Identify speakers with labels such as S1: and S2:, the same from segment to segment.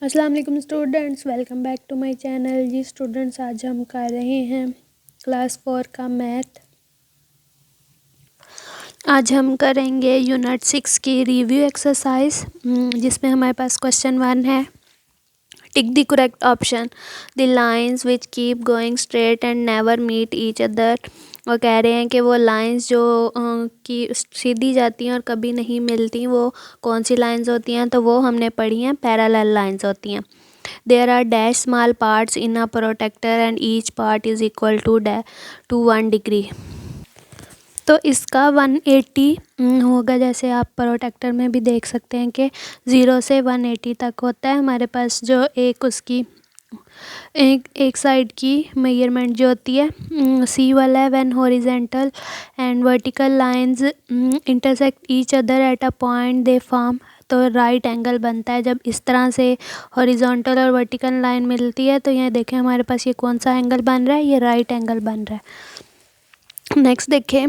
S1: अस्सलाम वालेकुम students, welcome back to my channel. जी स्टूडेंट्स, आज हम कर रहे हैं क्लास 4 का मैथ। आज हम करेंगे यूनिट 6 की रिव्यू एक्सरसाइज, जिसमें हमारे पास क्वेश्चन 1 है। Tick the correct option. The lines which keep going straight and never meet each other. और कह रहे हैं कि वो लाइंस जो कि सीधी जाती हैं और कभी नहीं मिलती, वो कौन सी लाइंस होती हैं। तो वो हमने पढ़ी हैं, पैरेलल लाइंस होती हैं। There are dash small parts in a protector and each part is equal to 1 degree। तो इसका 180 होगा। जैसे आप प्रोटेक्टर में भी देख सकते हैं कि 0 से 180 तक होता है। हमारे पास जो एक उसकी एक साइड की मेजरमेंट जो होती है सी वाला है। When horizontal and vertical lines intersect each other at a point they form. तो राइट एंगल बनता है जब इस तरह से हॉरिजॉन्टल और वर्टिकल लाइन मिलती है। तो यहाँ देखें हमारे पास ये कौन सा एंगल बन रहा है, ये राइट एंगल बन रहा है। नेक्स्ट देखें,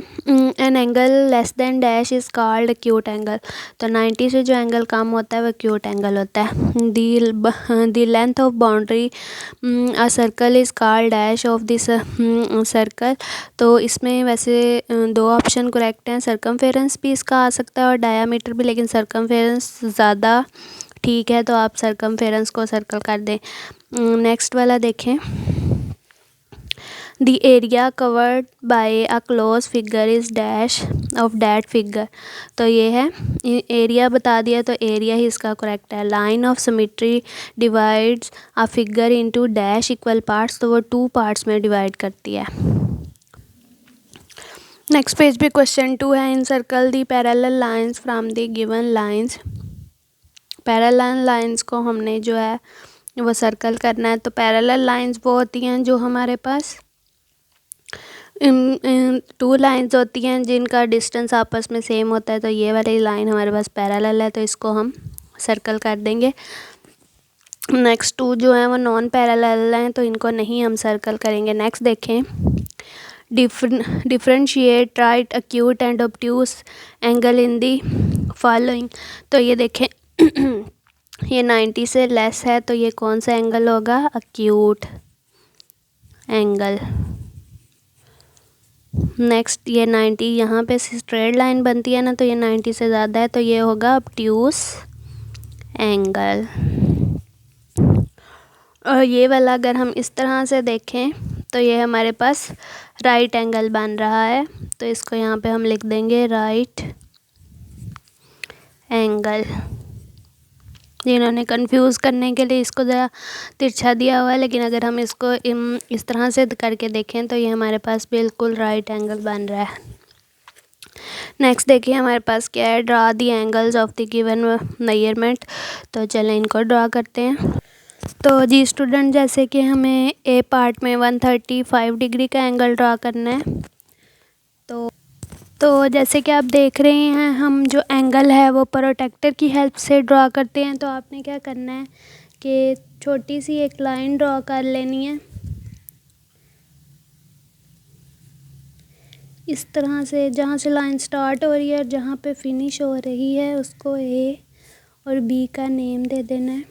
S1: an angle less than dash is called acute angle. तो 90 से जो एंगल कम होता है वह एक्यूट एंगल होता है। The length of boundary a circle is called dash of this circle. तो इसमें वैसे दो ऑप्शन करेक्ट हैं। सर्कमफेरेंस भी इसका आ सकता है और डायामीटर भी, लेकिन सर्कमफेरेंस ज़्यादा ठीक है, तो आप सर्कमफेरेंस को सर्कल कर दें। नेक्स्ट वाला देखें, The area covered by a closed figure is dash of that figure। तो ये है, एरिया बता दिया तो एरिया ही इसका करेक्ट है। Line of symmetry divides a figure into dash equal parts. तो वो 2 पार्ट्स में डिवाइड करती है। नेक्स्ट पेज पे क्वेश्चन 2 है। In circle the parallel lines from the given lines. Parallel lines को हमने जो है वो सर्कल करना है। तो पैरेलल लाइंस वो होती हैं जो हमारे पास 2 लाइंस होती हैं जिनका डिस्टेंस आपस में सेम होता है। तो ये वाली लाइन हमारे पास पैरेलल है, तो इसको हम सर्कल कर देंगे। नेक्स्ट 2 जो है वो नॉन पैरेलल हैं, तो इनको नहीं हम सर्कल करेंगे। नेक्स्ट देखें, differentiate right acute and obtuse angle in the following. तो ये देखें ये 90 से लेस है, तो ये कौन सा एंगल होगा, एक्यूट एंगल। नेक्स्ट ये 90 यहाँ पे स्ट्रेट लाइन बनती है ना, तो ये 90 से ज़्यादा है, तो ये होगा ऑब्ट्यूस एंगल। और ये वाला अगर हम इस तरह से देखें तो ये हमारे पास राइट एंगल बन रहा है। तो इसको यहाँ पे हम लिख देंगे राइट एंगल। जिन्होंने कंफ्यूज करने के लिए इसको ज़रा तिरछा दिया हुआ है, लेकिन अगर हम इसको इस तरह से करके देखें तो ये हमारे पास बिल्कुल राइट एंगल बन रहा है। नेक्स्ट देखिए हमारे पास क्या है, draw the angles of the given measurement. तो चलें इनको ड्रा करते हैं। तो जी स्टूडेंट, जैसे कि हमें ए पार्ट में 135 डिग्री का एंगल ड्रा करना है। तो जैसे कि आप देख रहे हैं, हम जो एंगल है वो प्रोटेक्टर की हेल्प से ड्रा करते हैं। तो आपने क्या करना है कि छोटी सी एक लाइन ड्रा कर लेनी है इस तरह से, जहाँ से लाइन स्टार्ट हो रही है और जहाँ पे फिनिश हो रही है उसको ए और बी का नेम दे देना है।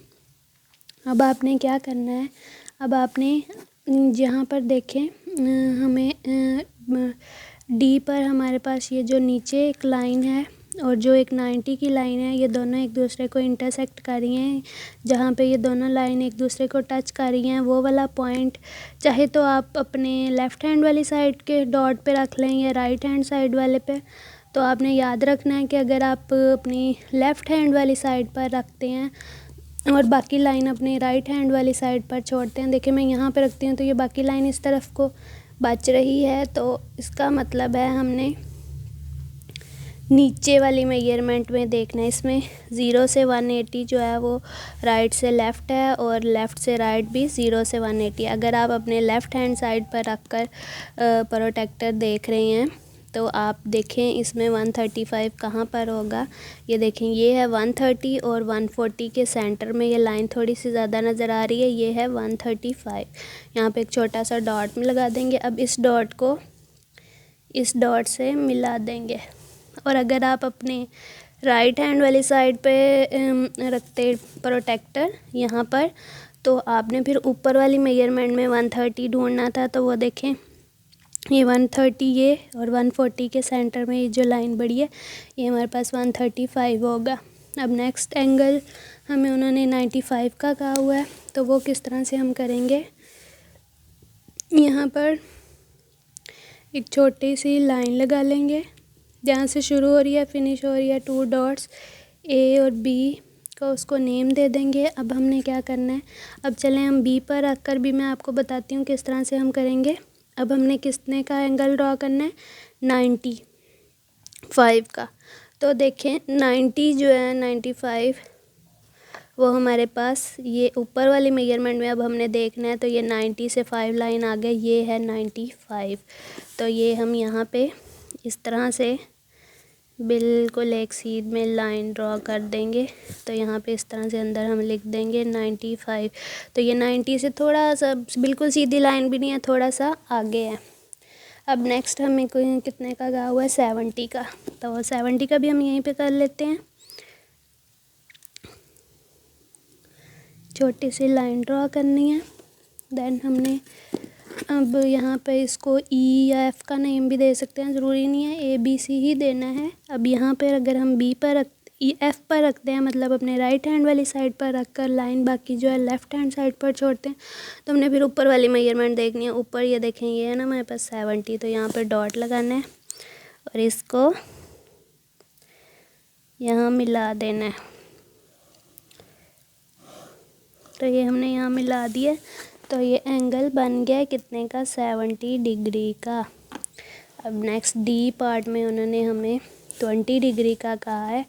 S1: अब आपने क्या करना है, अब आपने जहाँ पर देखें हमें डी पर हमारे पास ये जो नीचे एक लाइन है और जो एक 90 की लाइन है, ये दोनों एक दूसरे को इंटरसेक्ट कर रही हैं। जहाँ पे ये दोनों लाइन एक दूसरे को टच कर रही हैं, वो वाला पॉइंट चाहे तो आप अपने लेफ़्ट हैंड वाली साइड के डॉट पे रख लें या राइट हैंड साइड वाले पे। तो आपने याद रखना है कि अगर आप अपनी लेफ़्ट हैंड वाली साइड पर रखते हैं और बाकी लाइन अपने राइट हैंड वाली साइड पर छोड़ते हैं, देखिए मैं यहाँ पे रखती हूँ तो ये बाकी लाइन इस तरफ को बच रही है। तो इसका मतलब है हमने नीचे वाली मेजरमेंट में देखना है। इसमें 0 से 180 जो है वो राइट से लेफ़्ट है और लेफ़्ट से राइट भी 0 से 180। अगर आप अपने लेफ़्ट हैंड साइड पर रख कर प्रोटेक्टर देख रहे हैं तो आप देखें इसमें 135 कहाँ पर होगा। ये देखें ये है 130 और 140 के सेंटर में ये लाइन थोड़ी सी ज़्यादा नज़र आ रही है, ये है 135। यहाँ पे एक छोटा सा डॉट में लगा देंगे। अब इस डॉट को इस डॉट से मिला देंगे। और अगर आप अपने राइट हैंड वाली साइड पे रखते प्रोटेक्टर यहाँ पर, तो आपने फिर ऊपर वाली मेजरमेंट में 130 ढूंढना था। तो वो देखें ये 130 ये और 140 के सेंटर में ये जो लाइन बढ़ी है ये हमारे पास 135 होगा। अब नेक्स्ट एंगल हमें उन्होंने 95 का कहा हुआ है, तो वो किस तरह से हम करेंगे। यहाँ पर एक छोटी सी लाइन लगा लेंगे जहाँ से शुरू हो रही है फिनिश हो रही है, 2 डॉट्स ए और बी को उसको नेम दे देंगे। अब हमने क्या करना है, अब चलें हम बी पर रख कर भी मैं आपको बताती हूँ किस तरह से हम करेंगे। अब हमने कितने का एंगल ड्रॉ करना है, 95 का। तो देखें 90 जो है 95 वो हमारे पास ये ऊपर वाली मेजरमेंट में अब हमने देखना है, तो ये 90 से 5 लाइन आ गई, ये है 95। तो ये हम यहाँ पे इस तरह से बिल्कुल एक सीध में लाइन ड्रॉ कर देंगे। तो यहाँ पे इस तरह से अंदर हम लिख देंगे 95। तो ये 90 से थोड़ा सा बिल्कुल सीधी लाइन भी नहीं है, थोड़ा सा आगे है। अब नेक्स्ट हमें कोई कितने का कहा हुआ है, 70 का। तो 70 का भी हम यहीं पे कर लेते हैं। छोटी सी लाइन ड्रॉ करनी है। देन हमने अब यहाँ पे इसको ई या एफ़ का नेम भी दे सकते हैं, ज़रूरी नहीं है ABC ही देना है। अब यहाँ पर अगर हम बी पर एफ़ पर रखते हैं, मतलब अपने राइट हैंड वाली साइड पर रख कर लाइन बाकी जो है लेफ़्ट हैंड साइड पर छोड़ते हैं, तो हमने फिर ऊपर वाली मेजरमेंट देखनी है। ऊपर ये देखें ये है ना हमारे पास 70, तो यहाँ पर डॉट लगाना है और इसको यहाँ मिला देना है। तो ये हमने यहाँ मिला दिया, तो ये एंगल बन गया कितने का, 70 डिग्री का। अब नेक्स्ट डी पार्ट में उन्होंने हमें 20 डिग्री का कहा है,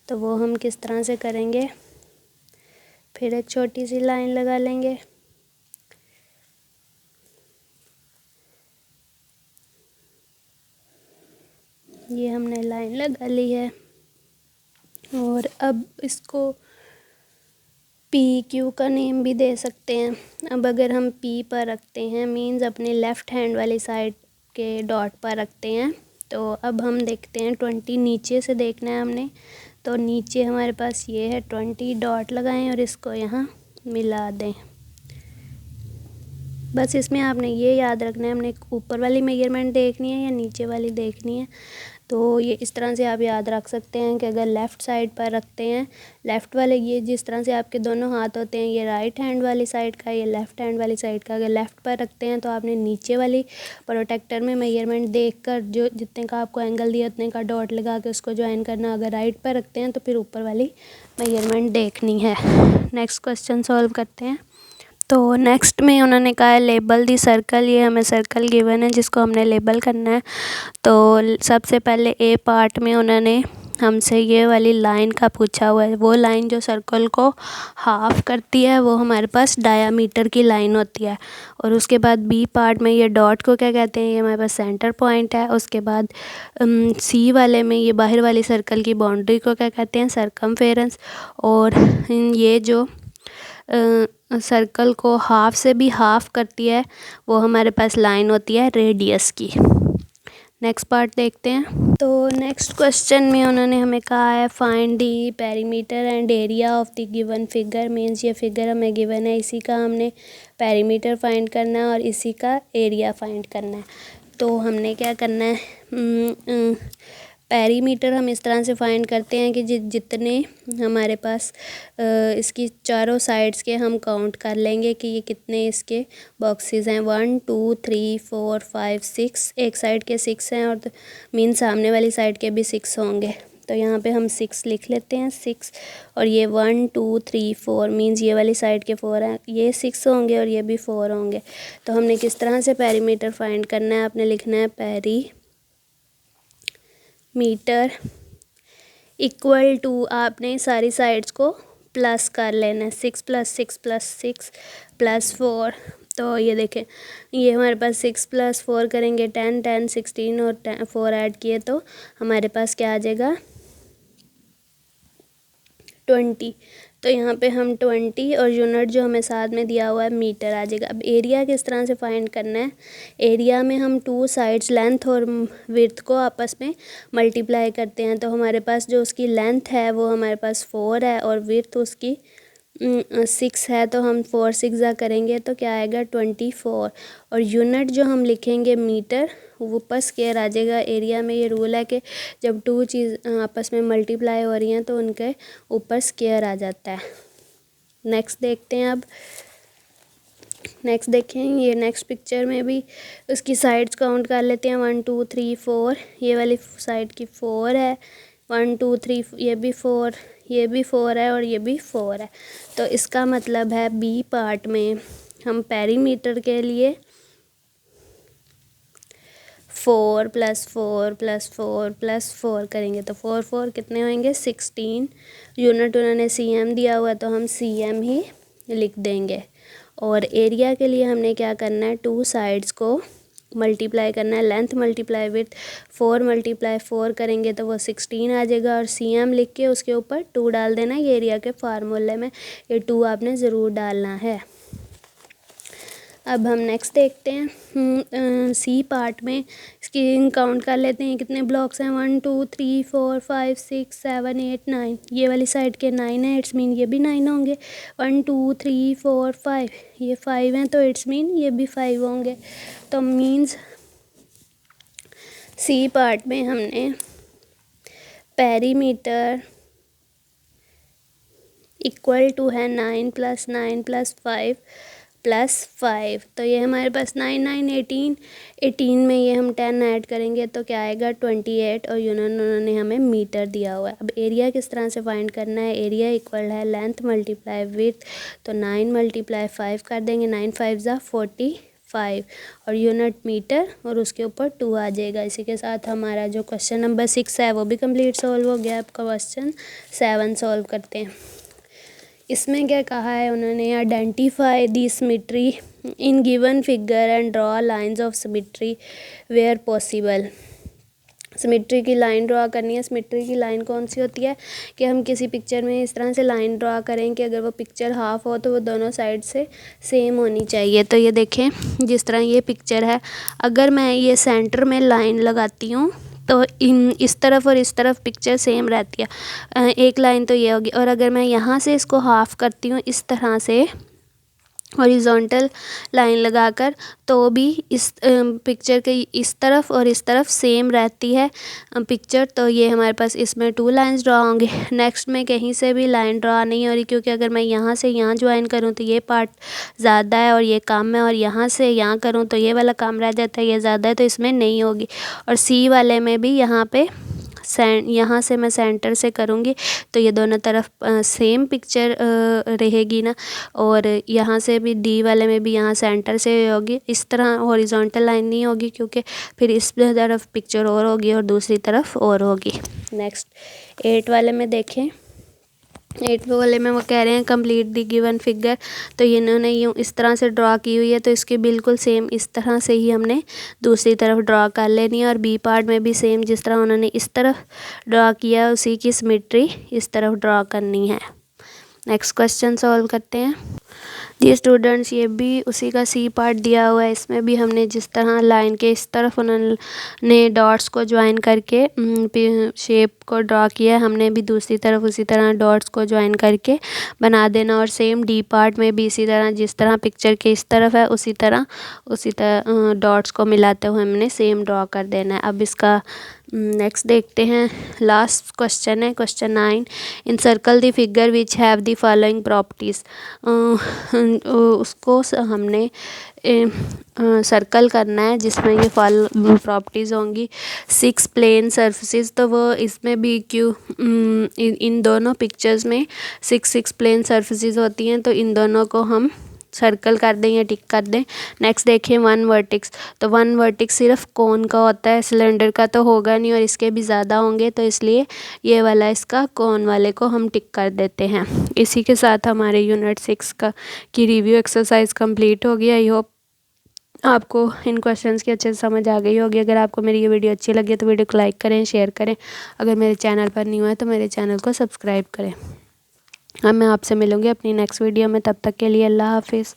S1: तो वो हम किस तरह से करेंगे। फिर एक छोटी सी लाइन लगा लेंगे। ये हमने लाइन लगा ली है और अब इसको PQ का नेम भी दे सकते हैं। अब अगर हम P पर रखते हैं मीन्स अपने लेफ़्ट हैंड वाली साइड के डॉट पर रखते हैं, तो अब हम देखते हैं 20 नीचे से देखना है हमने। तो नीचे हमारे पास ये है 20, डॉट लगाएं और इसको यहाँ मिला दें। बस इसमें आपने ये याद रखना है हमने ऊपर वाली मेजरमेंट देखनी है या नीचे वाली देखनी है। तो ये इस तरह से आप याद रख सकते हैं कि अगर लेफ़्ट साइड पर रखते हैं, लेफ़्ट वाले ये जिस तरह से आपके दोनों हाथ होते हैं, ये राइट हैंड वाली साइड का, ये लेफ़्ट हैंड वाली साइड का, अगर लेफ़्ट पर रखते हैं तो आपने नीचे वाली प्रोटेक्टर में मेजरमेंट देखकर जो जितने का आपको एंगल दिया उतने का डॉट लगा के उसको ज्वाइन करना। अगर राइट पर रखते हैं तो फिर ऊपर वाली मेजरमेंट देखनी है। नेक्स्ट क्वेश्चन सॉल्व करते हैं। तो नेक्स्ट में उन्होंने कहा है लेबल दी सर्कल, ये हमें सर्कल गिवन है जिसको हमने लेबल करना है। तो सबसे पहले ए पार्ट में उन्होंने हमसे ये वाली लाइन का पूछा हुआ है, वो लाइन जो सर्कल को हाफ करती है वो हमारे पास डायामीटर की लाइन होती है। और उसके बाद बी पार्ट में ये डॉट को क्या कहते हैं, ये हमारे पास सेंटर पॉइंट है। उसके बाद सी वाले में ये बाहर वाली सर्कल की बाउंड्री को क्या कहते हैं, सरकमफेरेंस। और ये जो सर्कल को हाफ से भी हाफ करती है वो हमारे पास लाइन होती है रेडियस की। नेक्स्ट पार्ट देखते हैं। तो नेक्स्ट क्वेश्चन में उन्होंने हमें कहा है find the perimeter and area of the given figure. Means ये फिगर हमें गिवन है, इसी का हमने पेरीमीटर फाइंड करना है और इसी का एरिया फाइंड करना है। तो हमने क्या करना है, पेरीमीटर हम इस तरह से फाइंड करते हैं कि जितने हमारे पास इसकी चारों साइड्स के हम काउंट कर लेंगे कि ये कितने इसके बॉक्सेस हैं, 1 2 3 4 5 6। एक साइड के 6 हैं और मीन सामने वाली साइड के भी 6 होंगे। तो यहाँ पे हम 6 लिख लेते हैं, 6। और ये 1 2 3 4 मीन्स ये वाली साइड के 4 हैं, ये 6 होंगे और ये भी 4 होंगे। तो हमने किस तरह से पेरीमीटर फाइंड करना है, आपने लिखना है पेरीमीटर इक्वल टू, आपने सारी साइड्स को प्लस कर लेना है, 6 + 6 + 6 + 4। तो ये देखें ये हमारे पास 6 + 4 करेंगे 10 10 16 और 4 ऐड किए तो हमारे पास क्या आ जाएगा 20। तो यहाँ पे हम 20 और यूनिट जो हमें साथ में दिया हुआ है मीटर आ जाएगा। अब एरिया किस तरह से फाइंड करना है, एरिया में हम टू साइड्स लेंथ और विड्थ को आपस में मल्टीप्लाई करते हैं। तो हमारे पास जो उसकी लेंथ है वो हमारे पास 4 है और विड्थ उसकी 6 है, तो हम 4 6 करेंगे तो क्या आएगा 24। और यूनिट जो हम लिखेंगे मीटर वो पर स्क्वायर आ जाएगा। एरिया में ये रूल है कि जब टू चीज़ आपस में मल्टीप्लाई हो रही हैं तो उनके ऊपर स्क्वायर आ जाता है। नेक्स्ट देखते हैं। अब नेक्स्ट देखें, ये नेक्स्ट पिक्चर में भी उसकी साइड्स काउंट कर लेते हैं। 1 2 3 4, ये वाली साइड की 4 है। 1 2 3, ये भी 4, ये भी 4 है और ये भी 4 है। तो इसका मतलब है बी पार्ट में हम पेरीमीटर के लिए 4 + 4 + 4 + 4 करेंगे तो 4 4 कितने होंगे 16। यूनिट उन्होंने cm दिया हुआ तो हम cm ही लिख देंगे। और एरिया के लिए हमने क्या करना है, टू साइड्स को मल्टीप्लाई करना है। लेंथ मल्टीप्लाई विथ 4 × 4 करेंगे तो वो 16 आ जाएगा और cm लिख के उसके ऊपर 2 डाल देना। ये एरिया के फार्मूले में ये 2 आपने ज़रूर डालना है। अब हम नेक्स्ट देखते हैं। सी पार्ट में इसकी काउंट कर लेते हैं कितने ब्लॉक्स हैं। 1 2 3 4 5 6 7 8 9, ये वाली साइड के 9 है, इट्स मीन ये भी 9 होंगे। 1 2 3 4 5, ये 5 हैं तो इट्स मीन ये भी 5 होंगे। तो मीन्स सी पार्ट में हमने पेरीमीटर इक्वल टू है 9 + 9 + 5 + 5। तो ये हमारे पास 9 9 18, 18 में ये हम 10 ऐड करेंगे तो क्या आएगा 28। और उन्होंने हमें मीटर दिया हुआ है। अब एरिया किस तरह से फाइंड करना है, एरिया इक्वल है लेंथ मल्टीप्लाई विड्थ, तो 9 × 5 कर देंगे, 9 5 = 45 और यूनिट मीटर और उसके ऊपर 2 आ जाएगा। इसी के साथ हमारा जो क्वेश्चन नंबर 6 है वो भी कंप्लीट सॉल्व हो गया। आपका क्वेश्चन 7 सॉल्व करते हैं। इसमें क्या कहा है उन्होंने, identify the symmetry in given figure and draw lines of symmetry where possible. Symmetry की लाइन ड्रॉ करनी है। सिमेट्री की लाइन कौन सी होती है कि हम किसी पिक्चर में इस तरह से लाइन ड्रॉ करें कि अगर वो पिक्चर हाफ हो तो वो दोनों साइड से सेम होनी चाहिए। तो ये देखें, जिस तरह ये पिक्चर है, अगर मैं ये सेंटर में लाइन लगाती हूँ तो इस तरफ और इस तरफ पिक्चर सेम रहती है। एक लाइन तो ये होगी। और अगर मैं यहाँ से इसको हाफ़ करती हूँ इस तरह से हॉरिजॉन्टल लाइन लगाकर, तो भी इस पिक्चर के इस तरफ और इस तरफ सेम रहती है पिक्चर। तो ये हमारे पास इसमें 2 लाइंस ड्रॉ होंगे। नेक्स्ट में कहीं से भी लाइन ड्रॉ नहीं हो रही, क्योंकि अगर मैं यहाँ से यहाँ ज्वाइन करूँ तो ये पार्ट ज़्यादा है और ये कम है, और यहाँ से यहाँ करूँ तो ये वाला कम रह जाता है, ये ज़्यादा है, तो इसमें नहीं होगी। और सी वाले में भी यहाँ पे यहाँ से मैं सेंटर से करूँगी तो ये दोनों तरफ सेम पिक्चर रहेगी ना। और यहाँ से भी डी वाले में भी यहाँ सेंटर से होगी। इस तरह हॉरिजॉन्टल लाइन नहीं होगी, क्योंकि फिर इस तरफ पिक्चर और होगी और दूसरी तरफ और होगी। नेक्स्ट 8 वाले में देखें। 8 वाले में वो कह रहे हैं कंप्लीट दी गिवन फिगर। तो इन्होंने यूँ इस तरह से ड्रॉ की हुई है, तो इसके बिल्कुल सेम इस तरह से ही हमने दूसरी तरफ ड्रॉ कर लेनी है। और बी पार्ट में भी सेम जिस तरह उन्होंने इस तरफ ड्रॉ किया उसी की सिमेट्री इस तरफ ड्रॉ करनी है। नेक्स्ट क्वेश्चन सॉल्व करते हैं। जी स्टूडेंट्स, ये भी उसी का सी पार्ट दिया हुआ है। इसमें भी हमने जिस तरह लाइन के इस तरफ उन्होंने डॉट्स को ज्वाइन करके शेप को ड्रॉ किया, हमने भी दूसरी तरफ उसी तरह डॉट्स को ज्वाइन करके बना देना। और सेम डी पार्ट में भी इसी तरह जिस तरह पिक्चर के इस तरफ है उसी तरह डॉट्स को मिलाते हुए हमने सेम ड्रॉ कर देना है। अब इसका नेक्स्ट देखते हैं। लास्ट क्वेश्चन है question 9। In circle the figure which have the following properties. उसको हमने सर्कल करना है जिसमें ये प्रॉपर्टीज़ होंगी। 6 प्लेन सर्फेसिस, तो वो इसमें भी इन दोनों पिक्चर्स में 6 प्लेन सर्फेसिस होती हैं, तो इन दोनों को हम सर्कल कर दें या टिक कर दें। नेक्स्ट देखें 1 वर्टेक्स। तो 1 वर्टेक्स सिर्फ कोन का होता है, सिलेंडर का तो होगा नहीं, और इसके भी ज़्यादा होंगे, तो इसलिए ये वाला इसका कोन वाले को हम टिक कर देते हैं। इसी के साथ हमारे यूनिट 6 की रिव्यू एक्सरसाइज कंप्लीट हो गई। आई होप आपको इन क्वेश्चंस की अच्छे से समझ आ गई होगी। अगर आपको मेरी ये वीडियो अच्छी लगी तो वीडियो को लाइक करें, शेयर करें। अगर मेरे चैनल पर न्यू है तो मेरे चैनल को सब्सक्राइब करें। अब मैं आपसे मिलूँगी अपनी नेक्स्ट वीडियो में, तब तक के लिए अल्लाह हाफिज़।